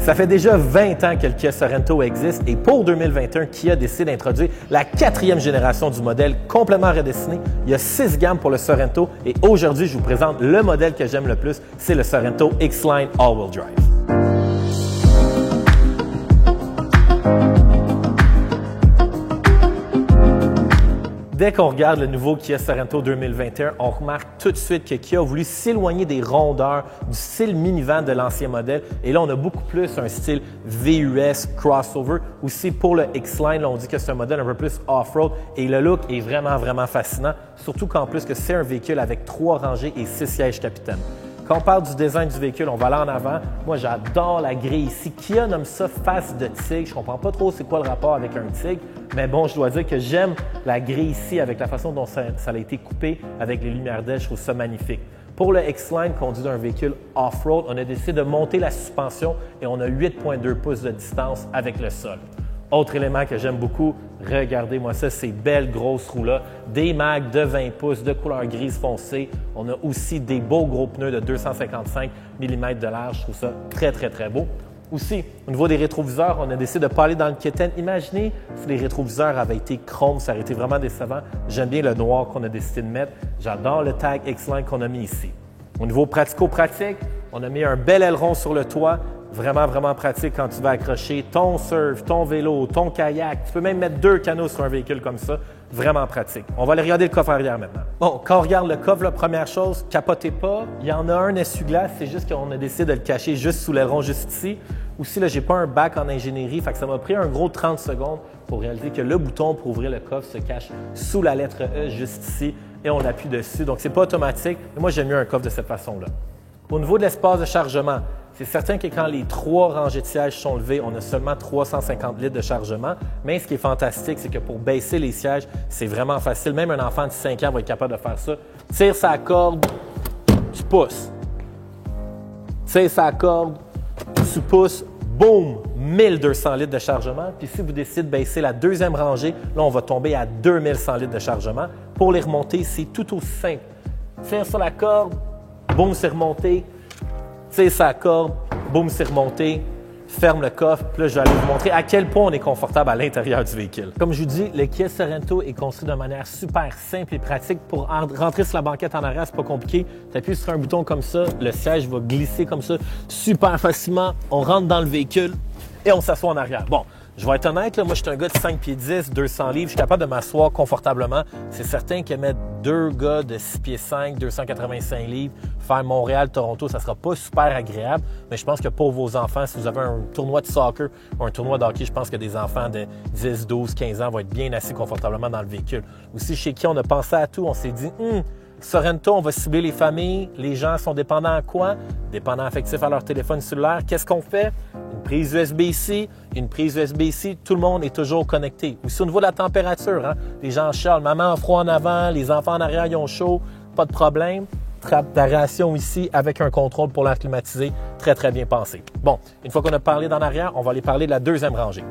Ça fait déjà 20 ans que le Kia Sorento existe et pour 2021, Kia décide d'introduire la 4e génération du modèle complètement redessiné. Il y a 6 gammes pour le Sorento et aujourd'hui, je vous présente le modèle que j'aime le plus, c'est le Sorento X-Line All-Wheel Drive. Dès qu'on regarde le nouveau Kia Sorento 2021, on remarque tout de suite que Kia a voulu s'éloigner des rondeurs du style minivan de l'ancien modèle. Et là, on a beaucoup plus un style VUS crossover. Aussi, pour le X-Line, on dit que c'est un modèle un peu plus off-road et le look est vraiment fascinant. Surtout qu'en plus que c'est un véhicule avec 3 rangées et 6 sièges capitaine. Quand on parle du design du véhicule, on va aller en avant. Moi, j'adore la grille ici. Kia nomme ça face de tigre. Je ne comprends pas trop c'est quoi le rapport avec un tigre. Mais bon, je dois dire que j'aime la grille ici avec la façon dont ça a été coupé avec les lumières d'aile. Je trouve ça magnifique. Pour le X-Line conduit d'un véhicule off-road, on a décidé de monter la suspension et on a 8,2 pouces de distance avec le sol. Autre élément que j'aime beaucoup, regardez-moi ça, ces belles grosses roues-là. Des mags de 20 pouces de couleur grise foncée. On a aussi des beaux gros pneus de 255 mm de large. Je trouve ça très beau. Aussi, au niveau des rétroviseurs, on a décidé de ne pas aller dans le kitten. Imaginez si les rétroviseurs avaient été chrome, ça aurait été vraiment décevant. J'aime bien le noir qu'on a décidé de mettre. J'adore le tag X-Line qu'on a mis ici. Au niveau pratico-pratique, on a mis un bel aileron sur le toit. Vraiment pratique quand tu vas accrocher ton surf, ton vélo, ton kayak. Tu peux même mettre 2 canots sur un véhicule comme ça. Vraiment pratique. On va aller regarder le coffre arrière maintenant. Bon, quand on regarde le coffre, la première chose, capotez pas. Il y en a un essuie-glace, c'est juste qu'on a décidé de le cacher juste sous l'aileron, juste ici. Aussi, là, j'ai pas un bac en ingénierie, fait que ça m'a pris un gros 30 secondes pour réaliser que le bouton pour ouvrir le coffre se cache sous la lettre E, juste ici, et on appuie dessus. Donc, c'est pas automatique, mais moi, j'aime mieux un coffre de cette façon-là. Au niveau de l'espace de chargement, c'est certain que quand les 3 rangées de sièges sont levées, on a seulement 350 litres de chargement. Mais ce qui est fantastique, c'est que pour baisser les sièges, c'est vraiment facile. Même un enfant de 5 ans va être capable de faire ça. Tire sa corde, tu pousses. Tire sa corde, tu pousses, boum, 1200 litres de chargement. Puis si vous décidez de baisser la 2e rangée, là, on va tomber à 2100 litres de chargement. Pour les remonter, c'est tout aussi simple. Tire sur la corde, boum, c'est remonté. Tire sa corde, boum, c'est remonté, ferme le coffre. Puis là, je vais aller vous montrer à quel point on est confortable à l'intérieur du véhicule. Comme je vous dis, le Kia Sorento est construit de manière super simple et pratique. Pour rentrer sur la banquette en arrière, c'est pas compliqué. Tu appuies sur un bouton comme ça, le siège va glisser comme ça super facilement. On rentre dans le véhicule et on s'assoit en arrière. Bon, je vais être honnête, là, moi je suis un gars de 5 pieds 10, 200 livres, je suis capable de m'asseoir confortablement. C'est certain que mettre 2 gars de 6 pieds 5, 285 livres, faire Montréal-Toronto, ça ne sera pas super agréable, mais je pense que pour vos enfants, si vous avez un tournoi de soccer ou un tournoi de hockey, je pense que des enfants de 10, 12, 15 ans vont être bien assis confortablement dans le véhicule. Aussi, chez qui on a pensé à tout, on s'est dit, Sorento, on va cibler les familles, les gens sont dépendants à quoi? Dépendants affectifs à leur téléphone cellulaire. Qu'est-ce qu'on fait? Une prise USB ici, une prise USB ici, tout le monde est toujours connecté. Aussi au niveau de la température, les gens chialent, maman a froid en avant, les enfants en arrière ils ont chaud, pas de problème. Trappe d'aération ici avec un contrôle pour l'air climatisé, très bien pensé. Bon, une fois qu'on a parlé d'en arrière, on va aller parler de la 2e rangée.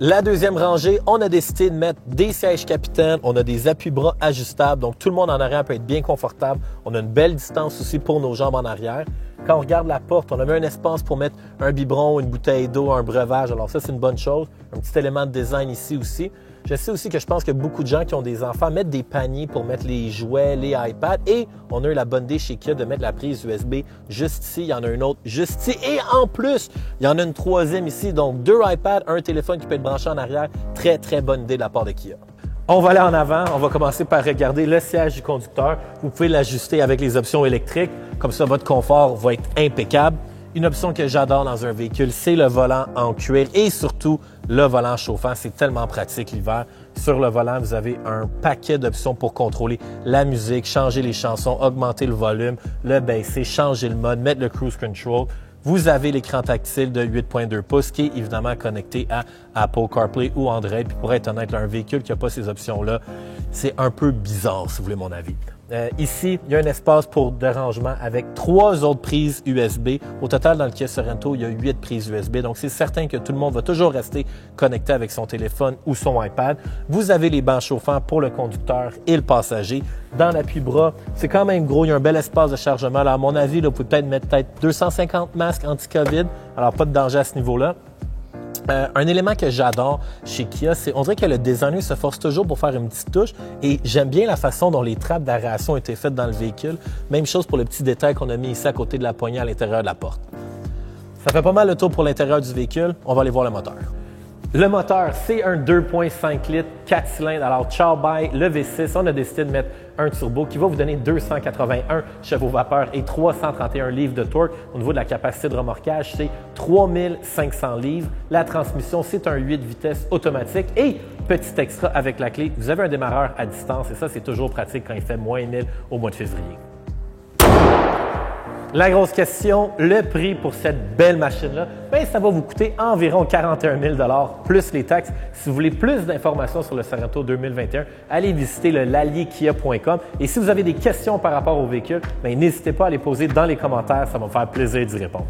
La 2e rangée, on a décidé de mettre des sièges capitaines, on a des appuis-bras ajustables, donc tout le monde en arrière peut être bien confortable. On a une belle distance aussi pour nos jambes en arrière. Quand on regarde la porte, on a mis un espace pour mettre un biberon, une bouteille d'eau, un breuvage. Alors ça, c'est une bonne chose. Un petit élément de design ici aussi. Je sais aussi que je pense que beaucoup de gens qui ont des enfants mettent des paniers pour mettre les jouets, les iPads. Et on a eu la bonne idée chez Kia de mettre la prise USB juste ici. Il y en a une autre juste ici. Et en plus, il y en a une 3e ici. Donc 2 iPads, un téléphone qui peut être branché en arrière. Très bonne idée de la part de Kia. On va aller en avant. On va commencer par regarder le siège du conducteur. Vous pouvez l'ajuster avec les options électriques. Comme ça, votre confort va être impeccable. Une option que j'adore dans un véhicule, c'est le volant en cuir et surtout le volant chauffant. C'est tellement pratique l'hiver. Sur le volant, vous avez un paquet d'options pour contrôler la musique, changer les chansons, augmenter le volume, le baisser, changer le mode, mettre le cruise control. Vous avez l'écran tactile de 8,2 pouces qui est évidemment connecté à Apple CarPlay ou Android. Puis pour être honnête, là, un véhicule qui n'a pas ces options-là, c'est un peu bizarre si vous voulez mon avis. Ici, il y a un espace pour de rangement avec 3 autres prises USB. Au total, dans le Kia Sorento, il y a 8 prises USB. Donc, c'est certain que tout le monde va toujours rester connecté avec son téléphone ou son iPad. Vous avez les bancs chauffants pour le conducteur et le passager. Dans l'appui-bras, c'est quand même gros. Il y a un bel espace de chargement. Alors, à mon avis, là, vous pouvez peut-être mettre 250 masques anti-COVID. Alors, pas de danger à ce niveau-là. Un élément que j'adore chez Kia, c'est on dirait que le designer se force toujours pour faire une petite touche et j'aime bien la façon dont les trappes d'aération ont été faites dans le véhicule. Même chose pour le petit détail qu'on a mis ici à côté de la poignée à l'intérieur de la porte. Ça fait pas mal le tour pour l'intérieur du véhicule. On va aller voir le moteur. Le moteur, c'est un 2,5 litres, 4 cylindres. Alors, ciao, bye, le V6. On a décidé de mettre un turbo qui va vous donner 281 chevaux vapeur et 331 livres de torque. Au niveau de la capacité de remorquage, c'est 3500 livres. La transmission, c'est un 8 vitesses automatique. Et petit extra avec la clé, vous avez un démarreur à distance et ça, c'est toujours pratique quand il fait moins 1000 au mois de février. La grosse question, le prix pour cette belle machine-là, bien, ça va vous coûter environ 41 000 $ plus les taxes. Si vous voulez plus d'informations sur le Sorento 2021, allez visiter le lalierkia.com. Et si vous avez des questions par rapport au véhicule, bien, n'hésitez pas à les poser dans les commentaires, ça va me faire plaisir d'y répondre.